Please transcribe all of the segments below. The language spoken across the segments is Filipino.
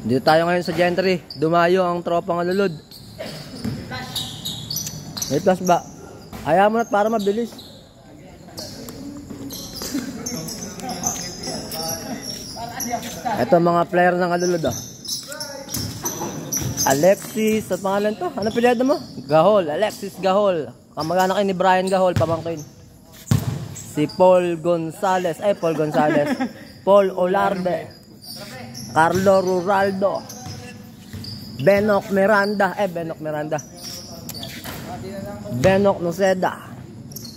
Dito tayo ngayon sa Gentry. Dumayo ang tropang alulod. May plus ba? Ayaw mo na para mabilis. Ito mga player ng alulod ah. Alexis, sa pangalan to? Ano pilyado mo? Gahol, Alexis Gahol. Kamag-anak ni Brian Gahol, pamangkin. Si Paul Gonzales, Paul Olarde, Carlo Ruraldo, Benok Miranda, Benok Noceda,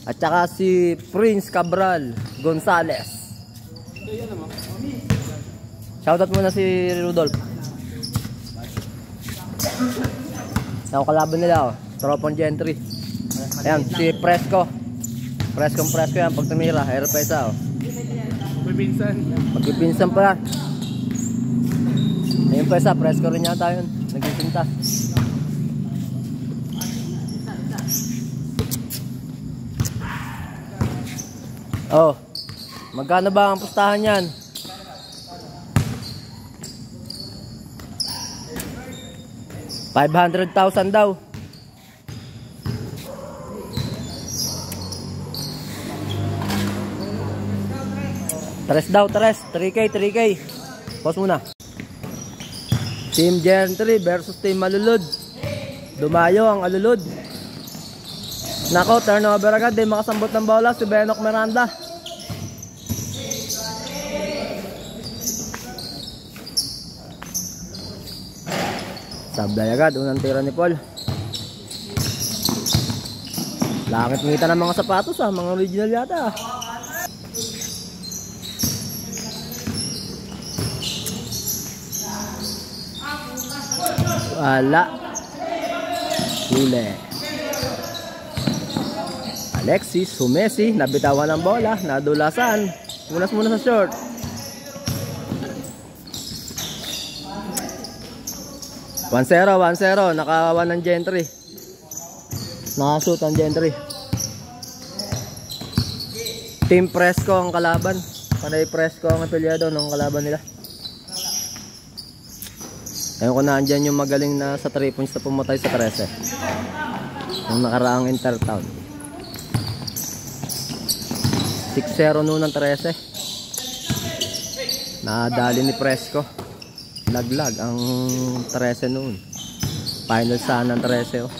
at saka si Prince Cabral Gonzales. Shoutout muna si Rudolph. Sa kalaban nila, oh. Tropang Gentry. Ayan, si Fresco yan, pag tumira, hero pa isa, oh. Magpipinsan pa. Ayun pa isa, Fresco rin yata yun. Nagpipintas. Oh, magkano ba ang pustahan yan? $500,000 daw. Tres, 3K. Pause muna. Team Gentry versus Team Alulod. Dumayo ang Alulod. Nako, turnover agad. Di makasambot ng bola si Benok Miranda. Sablay agad, unang tira ni Paul. Langit ngita ng mga sapatos ah, mga original yata ah. Wala. Huli. Alexis Humesi, nabitawan ng bola, nadulasan. Munas muna sa short. One zero, nakawan ng Gentry. Nakashoot ang Gentry. Team Fresco ang kalaban. Panay Fresco ang apelyado ng kalaban nila. Ayun ko na andyan yung magaling na sa 3 points na pumatay sa 13. Yung nakaraang Intertown. 6-0 noon ng 13. Nadali ni Fresco. Laglag ang 13 noon. Final sana ng 13 oh.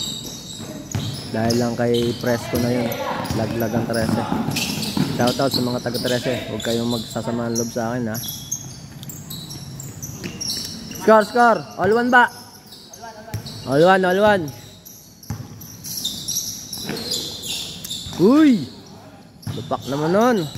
Dahil lang kay Fresco na yun. Laglag ang 13. Shoutout sa mga taga 13. Huwag kayong magsasama ng loob sa akin ha. Score. All one ba? All one. Uy! Lupak naman nun.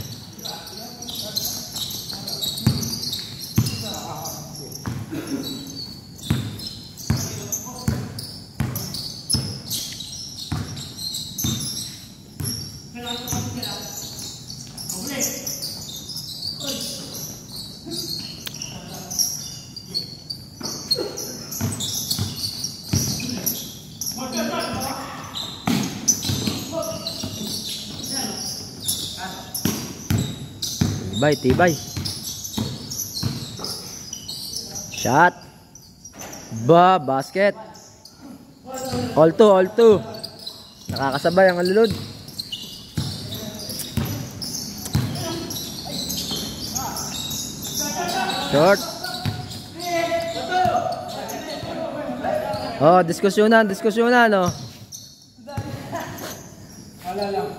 Tibay. Shot. Basket. All two. Nakakasabay ang alulod. Short. Oh, diskusyonan, no. Wala lang.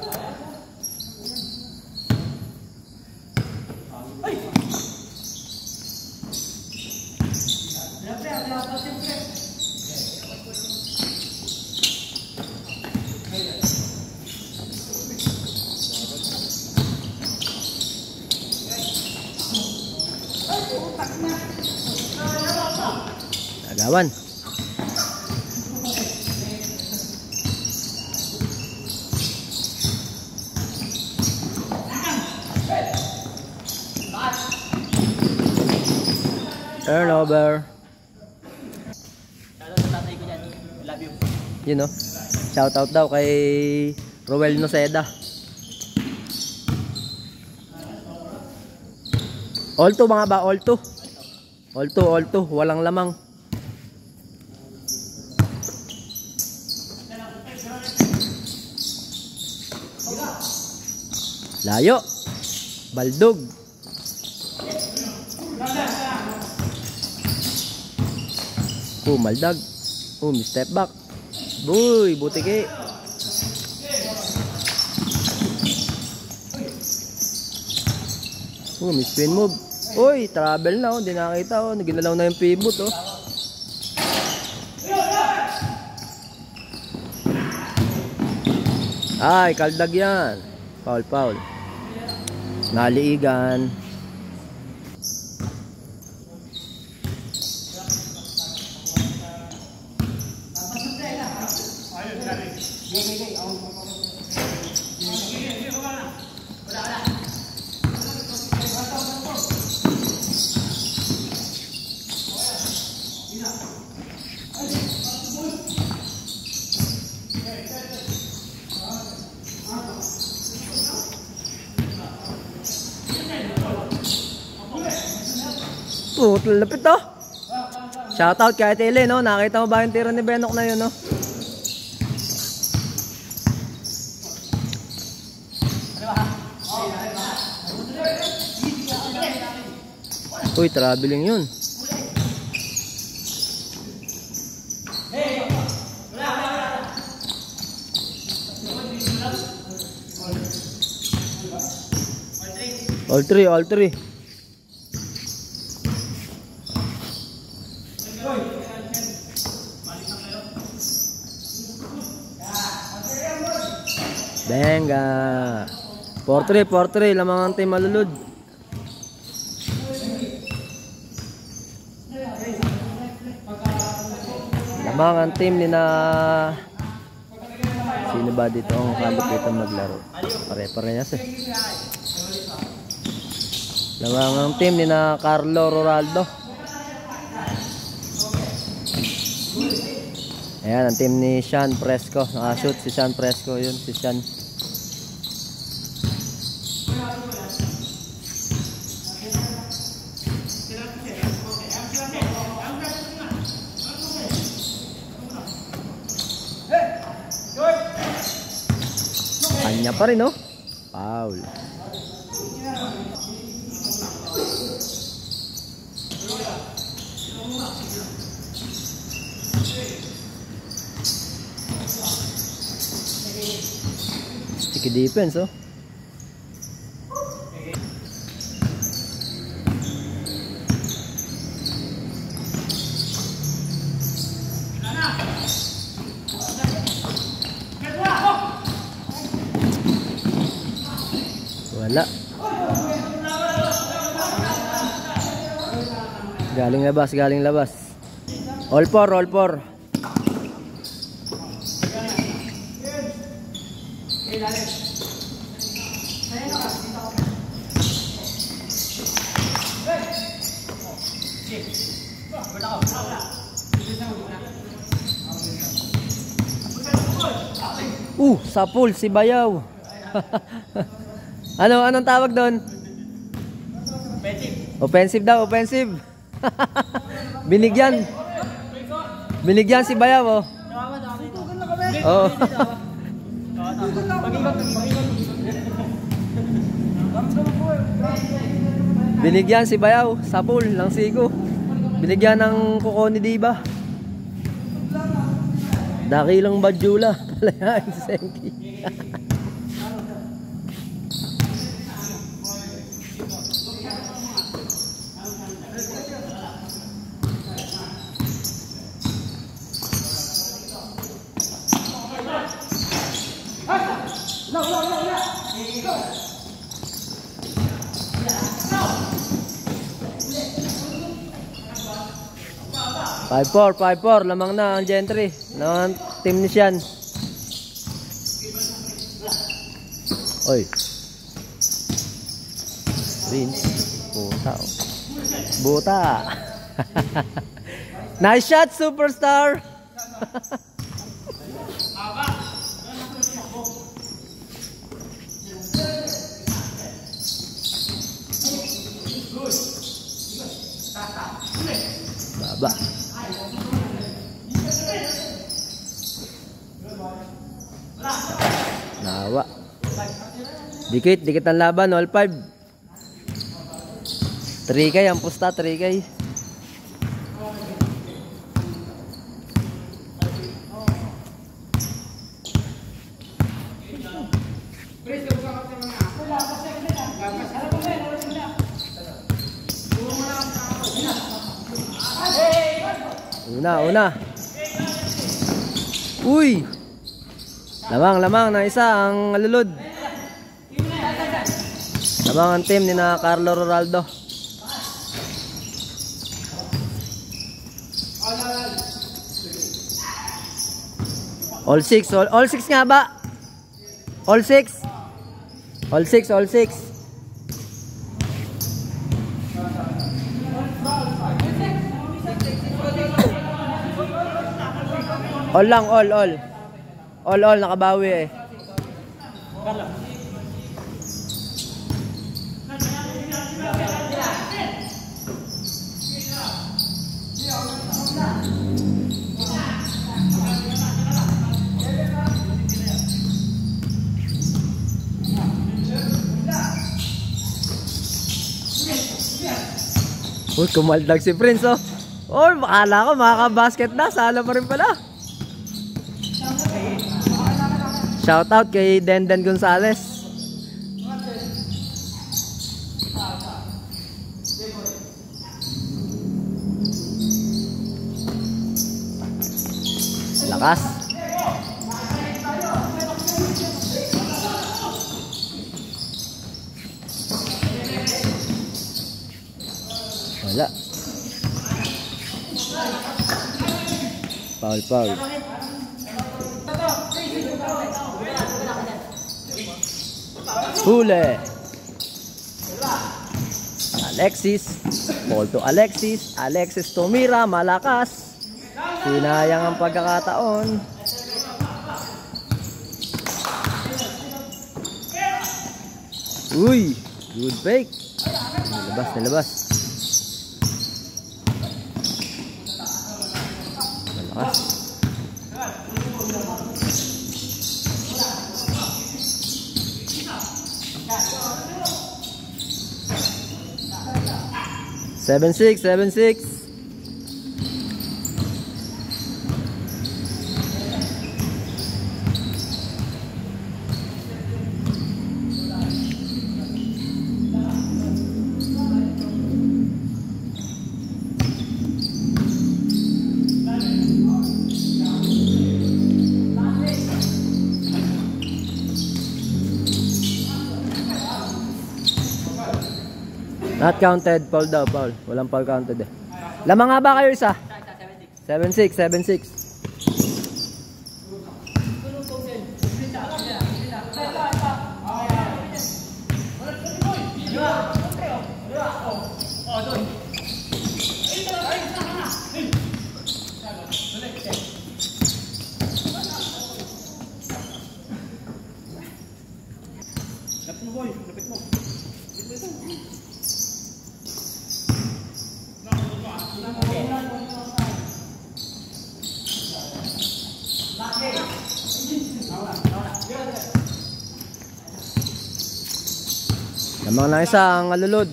Agawan. Turnover. You know, shout out daw kay Roel Noceda. All to mga ba? All to All two, walang lamang. Layo. Baldog. Maldag. Step back. Boy, butiki. Spin move. Uy, travel na, hindi nakita, naginalaw na yung pivot, Ay, kaldag yan. Foul. Naliigan. Lapit to. Shoutout kay Tele, no? Nakita mo ba yung tira ni Benok na yun, no? Uy, traveling yun. All three. Benga. 4-3, lamang ang team malulod. Lamang ang team ni na... Sino ba dito ang kalupitan maglaro? Pare-parehas eh. Lamang ang team ni na Carlo Ronaldo. Ayan, ang team ni Sean Fresco. Nakashoot si Sean Fresco. Yun, si Sean. Kanya pa rin, no? Foul. Sticky defense, oh. Wala. Galing labas. All four. Sa pool si Bayaw. Anong tawag doon? Offensive daw. Binigyan si Bayaw, oh. Oh. Binigyan si Bayaw sa pool ng sigo. Binigyan ng kuko ni Diba. Dakilang Badjula. Palayain si Senki. Five four, lamang na ang Gentry ng team ni Sian. Oy. Vince. Buta. Nice shot, superstar. Haba. Nawa. Dikit, dikit ang laban, all 5. 3K ang pusta, 3K. Una. Uy! Lamang na isa ang alulod. Lamang ang team ni na Carlo Ronaldo. All 6 nga ba? All 6. All lang, all nakabawi eh. Uy, kumaldag si Prince oh. Oh, makala ko makaka-basket na, sala pa rin pala. Shout out kay Denden Gonzales. Lakas. Wala. Foul. Huli. Alexis. Ball to Alexis. Alexis tumira. Malakas. Sinayang ang pagkakataon. Uy. Good fake. Nilabas. Malakas. Seven six. Not counted, foul daw, foul. Walang foul counted eh. Lamang nga ba kayo isa? 7-6. Lamang na isa ang alulod.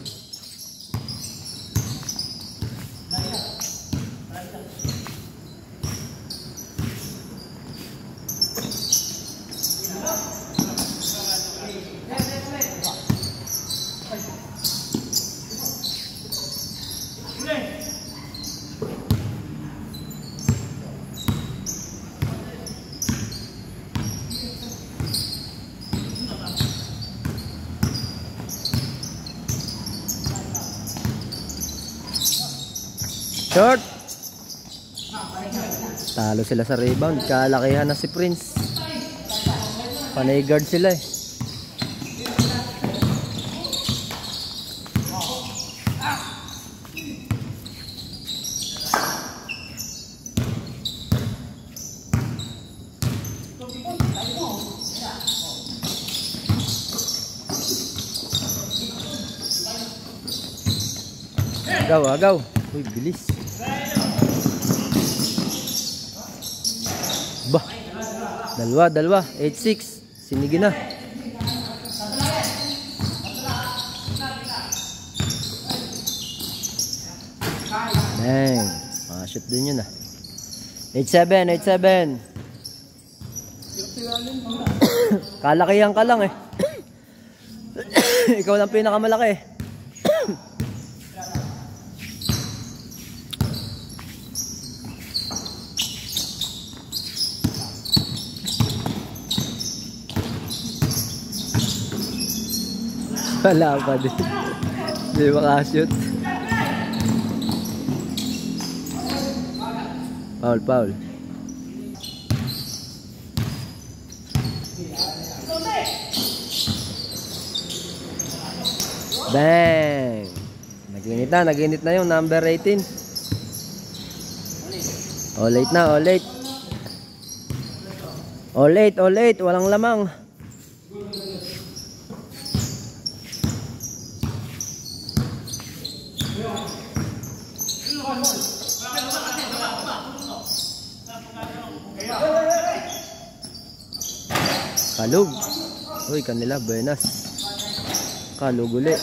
Short. Talo sila sa rebound. Kalakihan na si Prince. Panay guard sila eh. Agaw. Uy, bilis. Ba? Dalawa. 8-6. Sinigi na. Dang. Shoot din yun ah. 8-7. Kalakihan ka lang eh. Ikaw lang pinakamalaki. Wala pa din. Hindi makashoot. Foul. Bang! Naginit na yung number 18. All late. Walang lamang. Kalug. Uy, kanila, buenas. Kalug uli.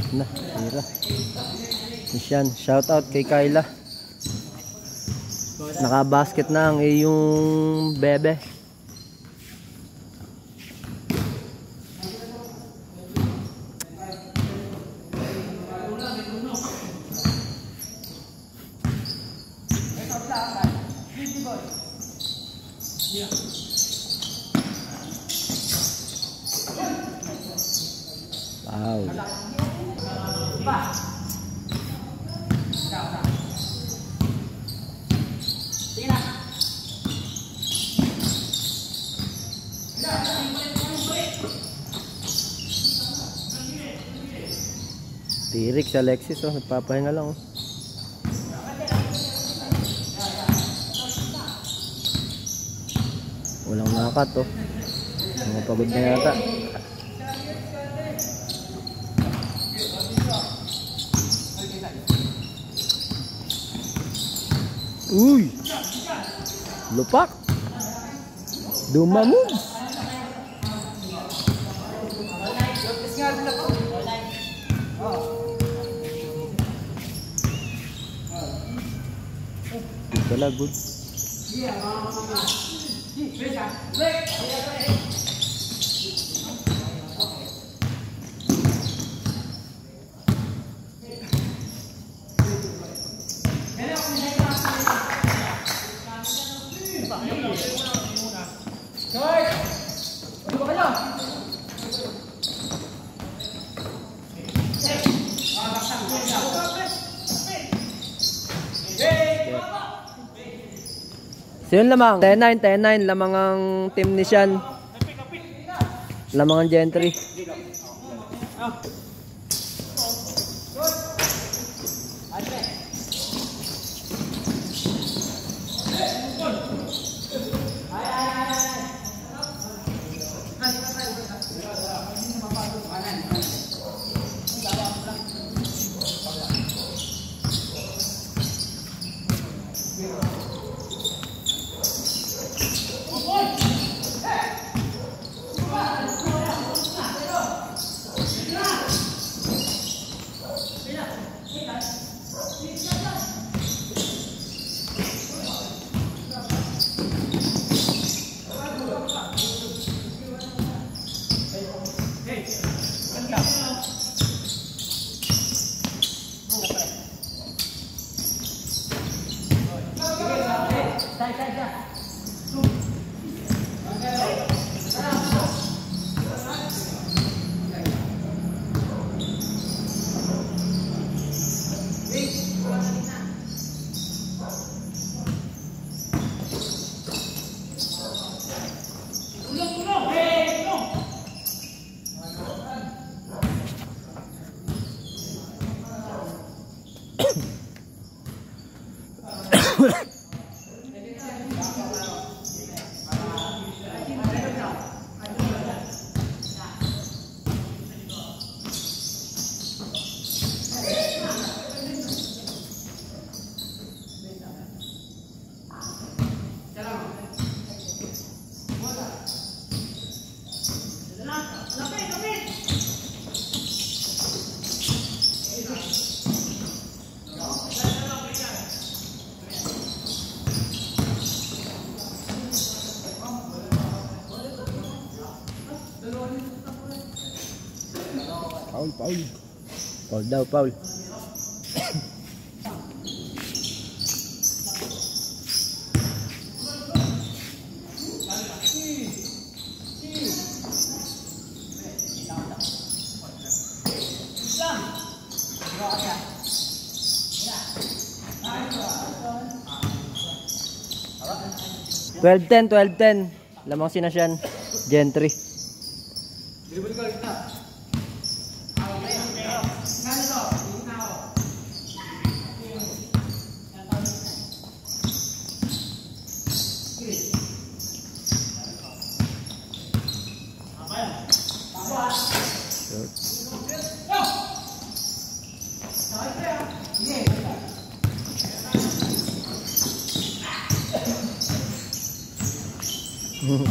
Na, tira. Yan, shout out kay Kyla. Naka-basket na ang iyong bebe. Wow. Tirik si Alexis, oh, nagpapahinga lang, oh. Walang nakat, oh. Mga pagod na yata. Uy! Lupak! Duma moves! Wala, good. So yun lamang, 10-9, lamang ang team ni Sean. Lamang ang Gentry. Hey, Foul, foul. Foul daw, foul. $12-10, $12-10. Lamang sinasyan. Gentry.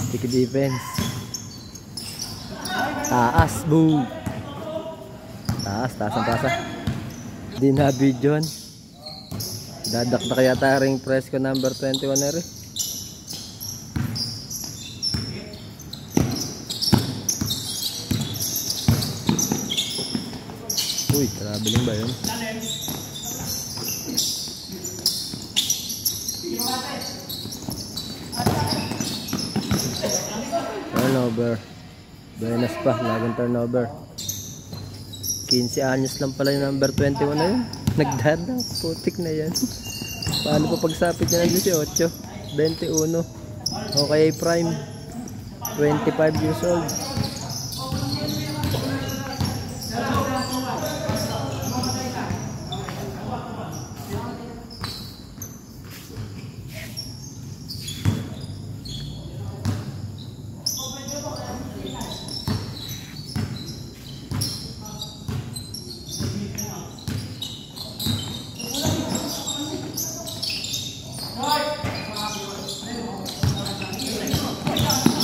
Sticky defense. Taas, boom. Taas ang pasa. Di na video. Dadak na kaya taring press ko number 21 na rin. Uy, traveling ba yun? Turnover. Buenas pa, lagang turnover. 15 anyos lang pala yung number 21 na yun. Nagdadang, putik na yan. Paano pa pagsapit niya ng 18? 21. Okay, prime. 25 years old.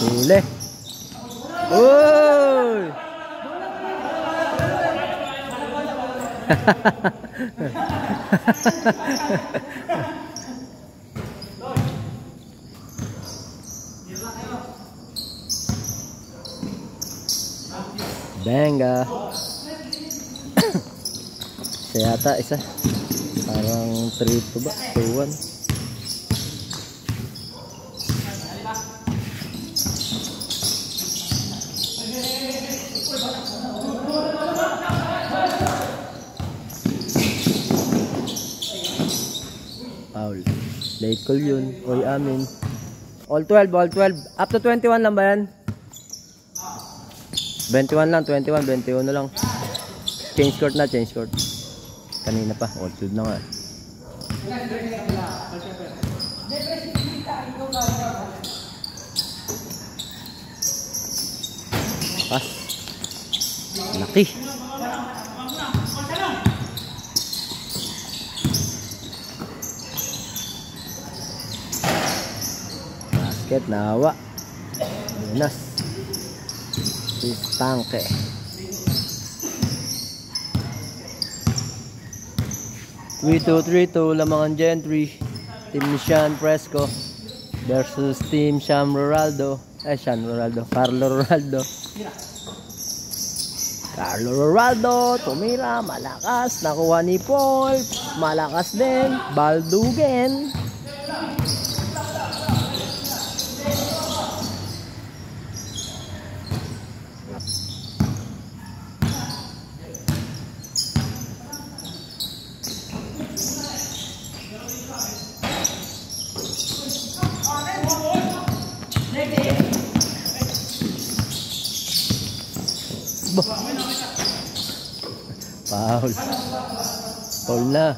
Huli. Uy! Benga. Siya yata isa. Parang 3-2 ba? 2-1. Foul. Late call yun. Oy, amin. All 12, all 12. Up to 21 lang ba yan? 21 lang, 21, 21 lang. Change court na, change court. Kanina pa, all 12 na nga. Pass. Laki. Basket, nawa. Buenas. Tangke. Three two lamang ang Gentry. Team ni Sean Fresco versus Team Sean Ronaldo. Carlo Ronaldo tumira, malakas, nakuha ni Paul, malakas din, Baldugen. Foul na.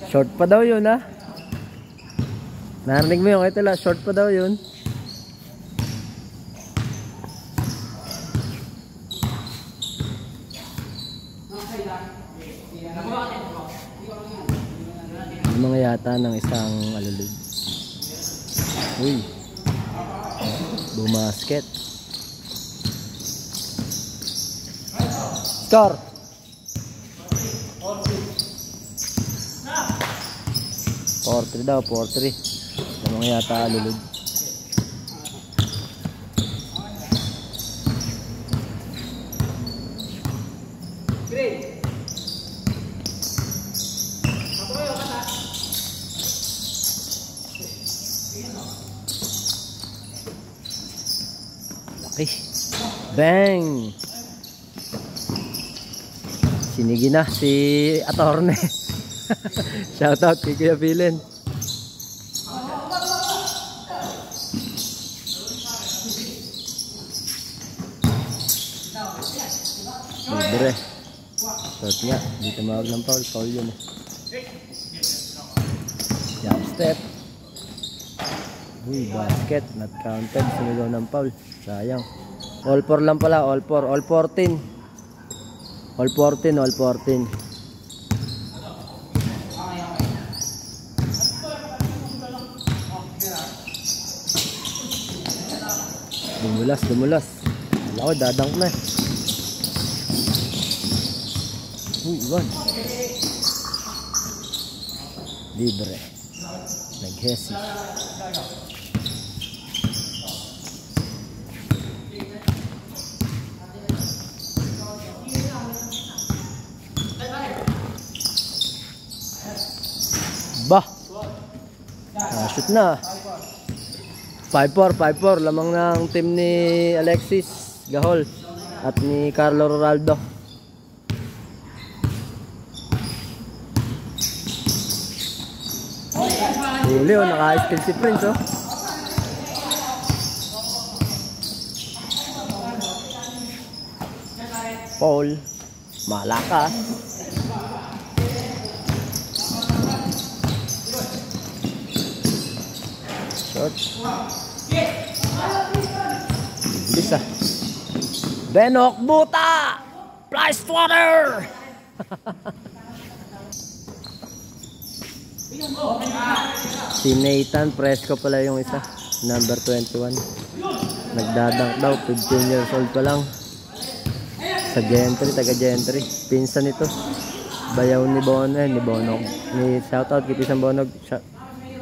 Short pa daw yun, ha? Narinig mo yung ito lang, short pa daw yun. Mga yata ng isang alulod. Uy, bumasket. Score 4-3 daw, 4-3. Namang yata alulod. Laki. Bang! Sinigi na si Atorne. Shoutout kay Kuya Pilen. Libre. Shot nga. Dito mawag ng foul. Foul yun eh. Jump step. Uy, basket. Not counted. Sumigaw ng foul. Sayang. All 4 lang pala. All 4. All 14. All 14. All 14. Dumulas, dumulas. Wala ko, dadunk na eh. Uy, iwan. Libre. Naghesi. Bah! Shoot na. 5-4, 5-4. Lamang ng team ni Alexis Gahol at ni Carlo Ronaldo. Huli oh, naka-skill si Prince oh. Paul, malakas. Shot. Bilis ah. Benok buta! Fly swatter! Si Nathan Fresco pala yung isa, number 21. Nagdadunk daw, 15 years old pa lang. Sa Gentry, taga Gentry. Pinsan ito. Bayaw ni Bonog. Ni shoutout kay Pisang Bonog.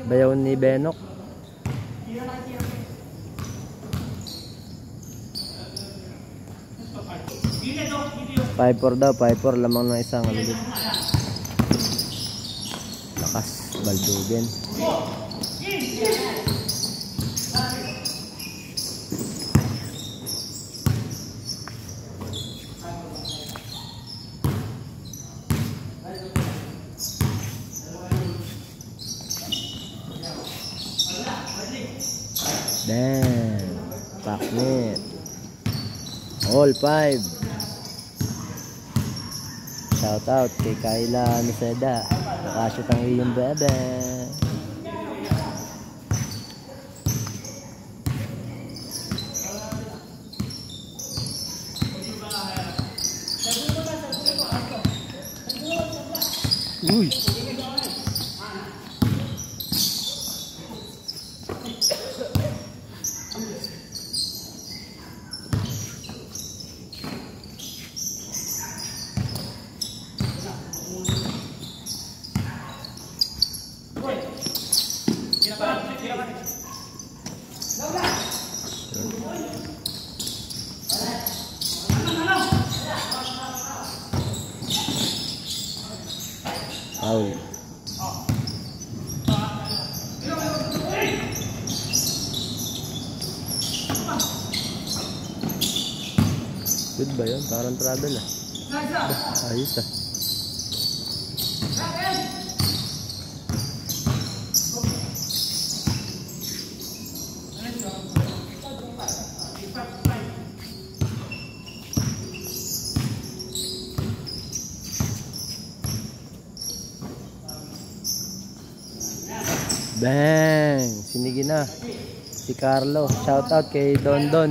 Bayaw ni Benok. Five 4 daw, 5-4 lamang ng isang alulod. Lakas, Baldugen. Damn, Paknet. All 5. Shout out kay Kayla Miseda. Nakashoot ang iyong bebe. Uy. Foul. Good ba yun? Parang travel ah. Ayos ah. Bang! Sinigi na si Carlo. Shout out kay Don Don.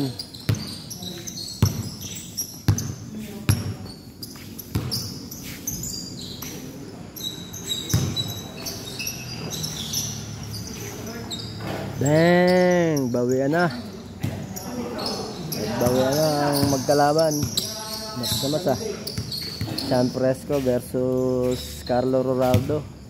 Bang! Bawian na. Bawian na ang magkalaban. Mas-masa. San Fresco versus Carlo Ronaldo.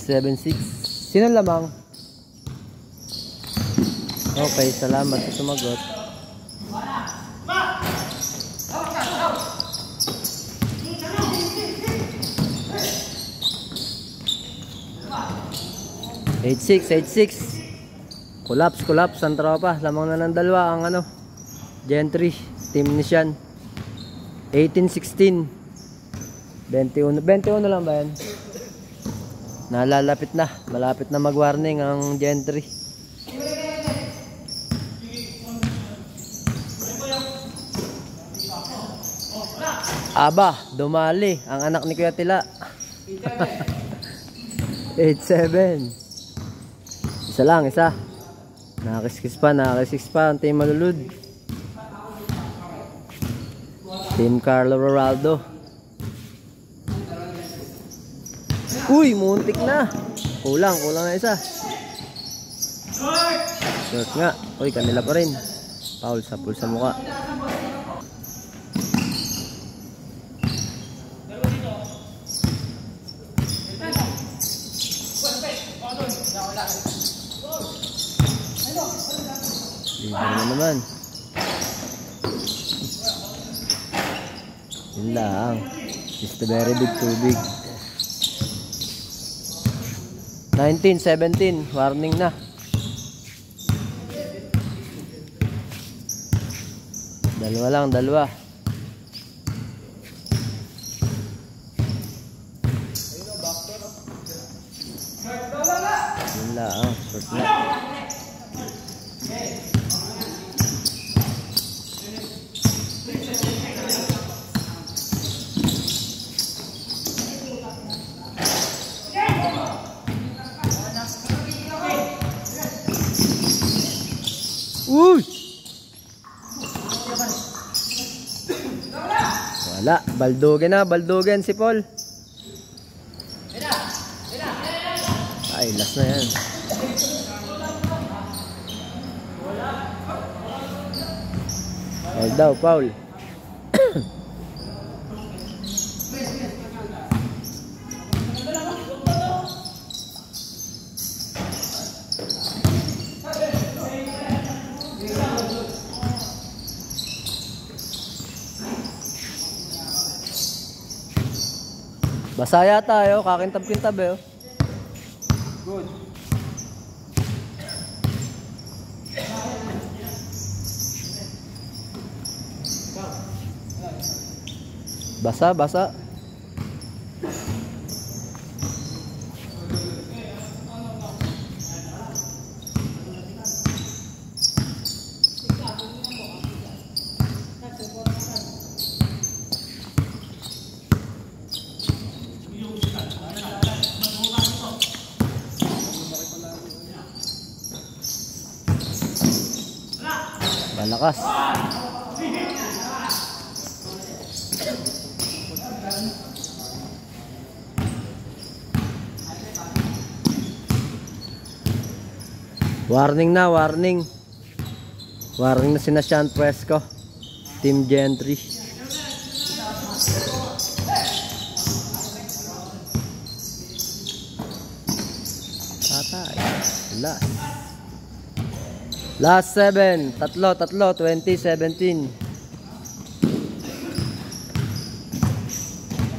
Seven six. Sino lamang? Okay, salamat sa sumagot. Eight six. Collapse ang tropa. Lamang na ng dalawa ang ano, Gentry, team ni Sian. 18-16. 21 lang ba yan? Nalalapit na, malapit na mag-warning ang Gentry. Aba, dumali ang anak ni Kuya Tila. 8-7. Isa lang, isa. Nakakiskis pa ang team Malulud. Team Carlo Ronaldo. Uy, muntik na. Kulang na isa. Short nga. Uy, kanila pa rin. Foul sa mukha. Libre na naman. Yun lang. It's the very big too big. 19-17, warning na. Dalawa. Yun lang, short na. Uy! Wala, baldogen si Paul. Ay, last na yan. Paul daw, Paul. Basa yata tayo, kakintab-kintab eh. Good. Basa. Malakas. Warning na. Warning na sina Sean Fresco, Team Gentry. Patay. Last 7. Tatlo. 20-17.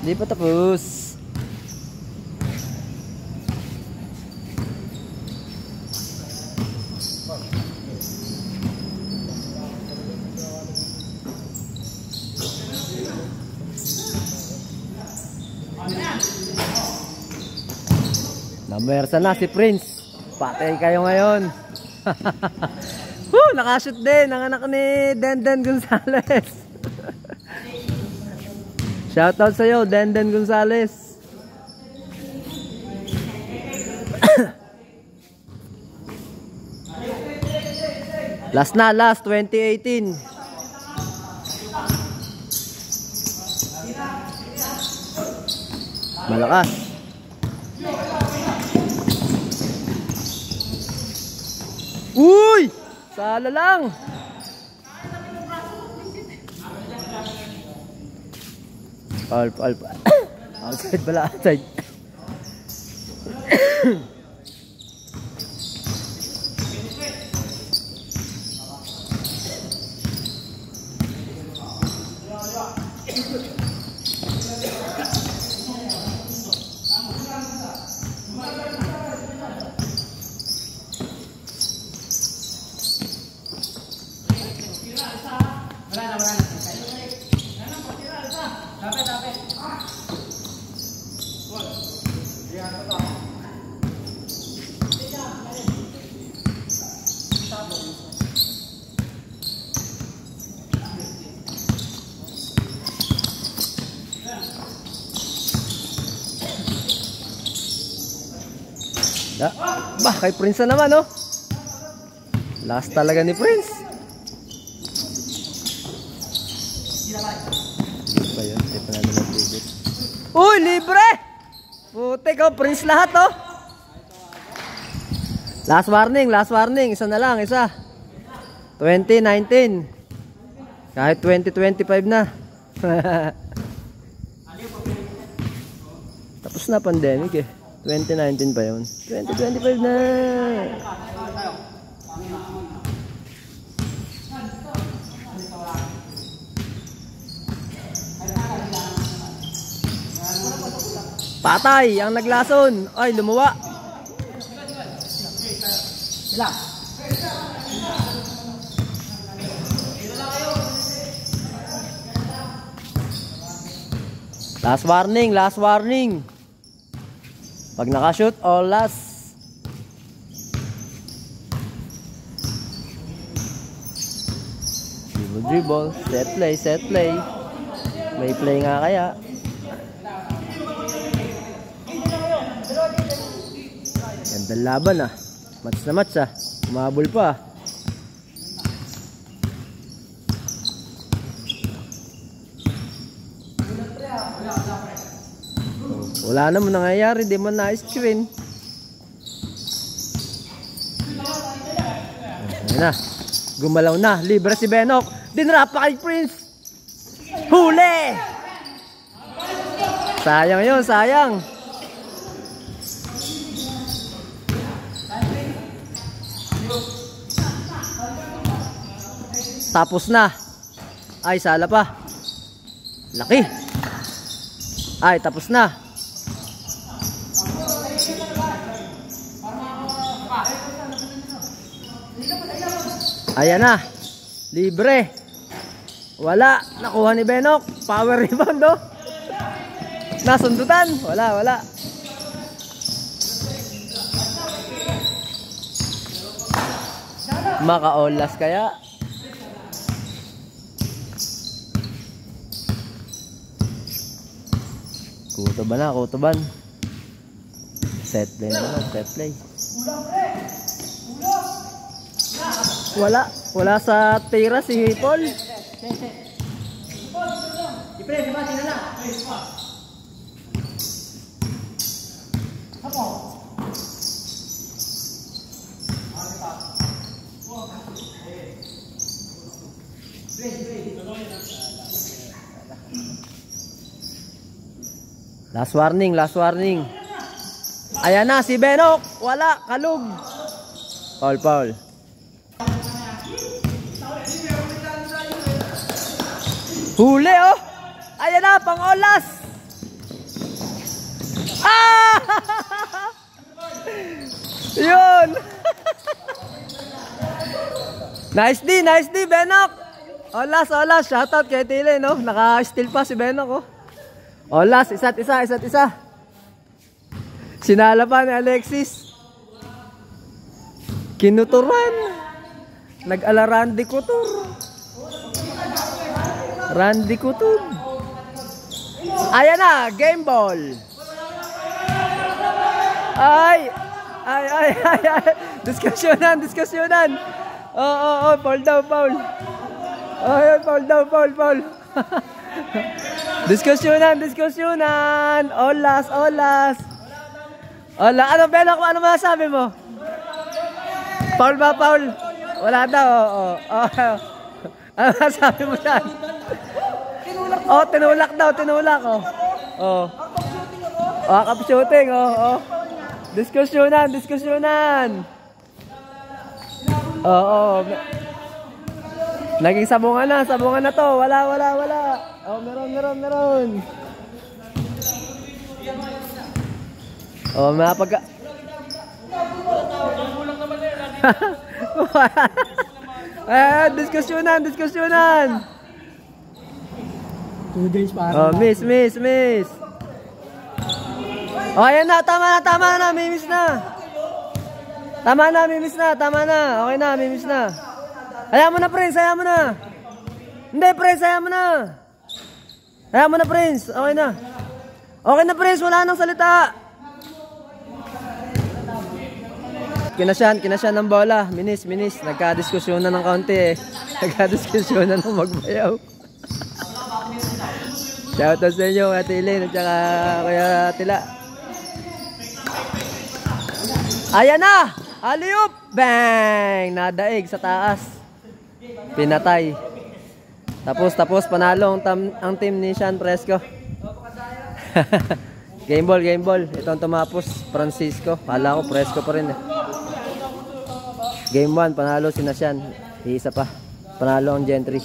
Hindi pa tapos. Namersa na si Prince. Patay kayo ngayon. Woo, nakashoot din ang anak ni Denden Gonzales. Shoutout sa'yo, Denden Gonzales. Last na, last 2018. Malakas. Uy! Sala lang. Foul. Outside pala, outside. Bah, kay Prince na naman, oh. Last talaga ni Prince. Ba yun? Hindi pa namin nag-tibit. Uy, libre! Putik, oh. Prince lahat, oh. Last warning. Isa na lang, isa. 2019. Kahit 2025 na. Tapos na pandemic, eh. 2019 pa yun. 2025 na. Patay ang naglason. Ay, lumuwa. Last warning. Pag nakashoot, all last. Dribble, set play. May play nga kaya. Gandang laban, ah. Match na match, ah. Umabol pa, ah. Wala naman nangyayari, di man na-screen. Ayan na, gumalaw na, libre si Benok. Dinrap pa kay Prince. Huli! Sayang yun, sayang. Tapos na. Ay, sala pa. Laki. Ay, tapos na. Ayan na. Libre. Wala. Nakuha ni Benok. Power rebound, oh. Nasundutan. Wala. Maka-all-last kaya. Kutuban. Set play. Wala sa tira si Paul. Last warning. Ayan na si Benok. Wala, kalug. Paul. Huli, oh. Ayan na, pang-olas. Ah! Yun. Nice D, Benok. Olas. Shoutout kay Tile, no? Naka-steal pa si Benok, oh. Olas, isa't isa. Sinala pa ni Alexis. Kinuturan. Nag-ala Randy Couture. Randy Couture. Ayan na, game ball. Ay. Diskusyonan. Oh, foul daw, foul. Ay, foul daw, foul. Diskusyonan. Olas. Ola, ano Belok, ano masasabi mo? Foul ba, foul? Wala daw, oo. Ano masasabi mo dyan? Tinulak daw. Oh. Cup shooting, oh. Diskusyonan. Oo. Naging sabungan na to. Wala. Oh, meron. Oh, mapagka. Diskusyonan. 2 days para. Oh, miss. Oh, ayan na, tama na, mimiss na. Tama na. Okay na, mimiss na. Hayaan mo na, Prince, Hindi, Prince, hayaan mo na, Prince. Okay na, Prince, wala nang salita. Kinasyan ng bola. Minis. Nagka-diskusyonan ng kaunti eh. Nagka-diskusyonan ng magbayaw. Shoutout sa inyo, Ate Elaine at saka Kuya Tila. Ayan na! Alley-oop! Bang! Nadaig sa taas. Pinatay. Tapos panalo ang team ni Sean Fresco. Game ball. Ito ang tumapos. Francisco. Kala ko Fresco pa rin eh. Game 1, panalo si Sean. Isa pa. Panalo ang Gentry.